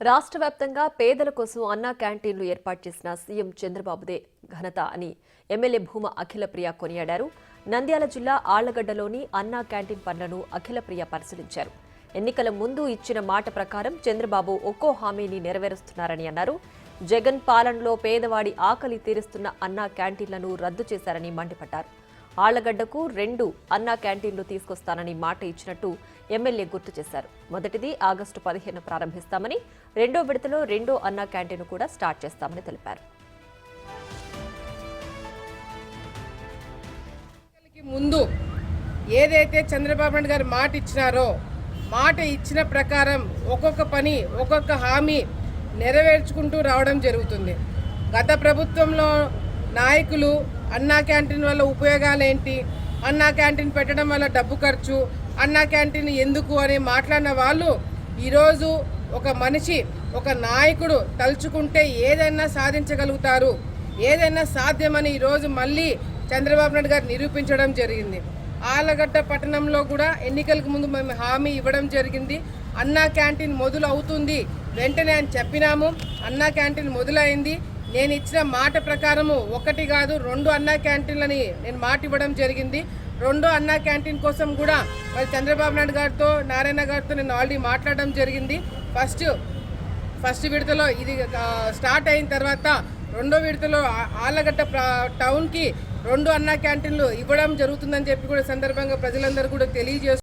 రాష్ట్ర వ్యాప్తంగా పేదల కోసం అన్నా క్యాంటీన్లు ఏర్పాటు చేసిన సీఎం చంద్రబాబుదే ఘనత అని ఎమ్మెల్యే భూమ అఖిలప్రియ కొనియాడారు. నంద్యాల జిల్లా ఆళ్లగడ్డలోని అన్నా క్యాంటీన్ పనులను అఖిలప్రియ పరిశీలించారు. ఎన్నికల ముందు ఇచ్చిన మాట ప్రకారం చంద్రబాబు ఒక్కో హామీని నెరవేరుస్తున్నారని అన్నారు. జగన్ పాలనలో పేదవాడి ఆకలి తీరుస్తున్న అన్నా క్యాంటీన్లను రద్దు చేశారని మండిపడ్డారు. ఆళ్లగడ్డకు 2 అన్నా క్యాంటీన్లు తీసుకొస్తానని మాట ఇచ్చినట్టు ఎమ్మెల్యే గుర్తు చేశారు. మొదటిది ఆగస్టు 15 ప్రారంభిస్తామని, రెండో విడతలో 2వ అన్నా క్యాంటీన్ కూడా స్టార్ట్ చేస్తామని తెలిపారు. ముందు ఏదైతే చంద్రబాబు నాయుడు గారు మాట ఇచ్చినారో, మాట ఇచ్చిన ప్రకారం ఒక్కొక్క పని, ఒక్కొక్క హామీ నెరవేర్చుకుంటూ రావడం జరుగుతుంది. గత ప్రభుత్వంలో నాయకులు అన్నా క్యాంటీన్ వల్ల ఉపయోగాలు ఏంటి, అన్నా క్యాంటీన్ పెట్టడం వల్ల డబ్బు ఖర్చు, అన్నా క్యాంటీన్ ఎందుకు అని మాట్లాడిన వాళ్ళు ఈరోజు ఒక మనిషి, ఒక నాయకుడు తలుచుకుంటే ఏదైనా సాధించగలుగుతారు, ఏదైనా సాధ్యమని ఈరోజు మళ్ళీ చంద్రబాబు నాయుడు గారు నిరూపించడం జరిగింది. ఆళ్లగడ్డ పట్టణంలో కూడా ఎన్నికలకు ముందు మేము హామీ ఇవ్వడం జరిగింది. అన్నా క్యాంటీన్ మొదలు అవుతుంది వెంటనే అని చెప్పినాము. అన్నా క్యాంటీన్ మొదలైంది. నేను ఇచ్చిన మాట ప్రకారము 1 కాదు 2 అన్నా క్యాంటీన్లని నేను మాట ఇవ్వడం జరిగింది. 2 అన్నా క్యాంటీన్ కోసం కూడా మరి చంద్రబాబు నాయుడు గారితో, నారాయణ గారితో నేను ఆల్రెడీ మాట్లాడడం జరిగింది. ఫస్ట్ విడతలో ఇది స్టార్ట్ అయిన తర్వాత 2వ విడతలో ఆళ్లగడ్డ టౌన్కి 2 అన్నా క్యాంటీన్లు ఇవ్వడం జరుగుతుందని చెప్పి కూడా సందర్భంగా ప్రజలందరూ కూడా తెలియజేస్తున్నారు.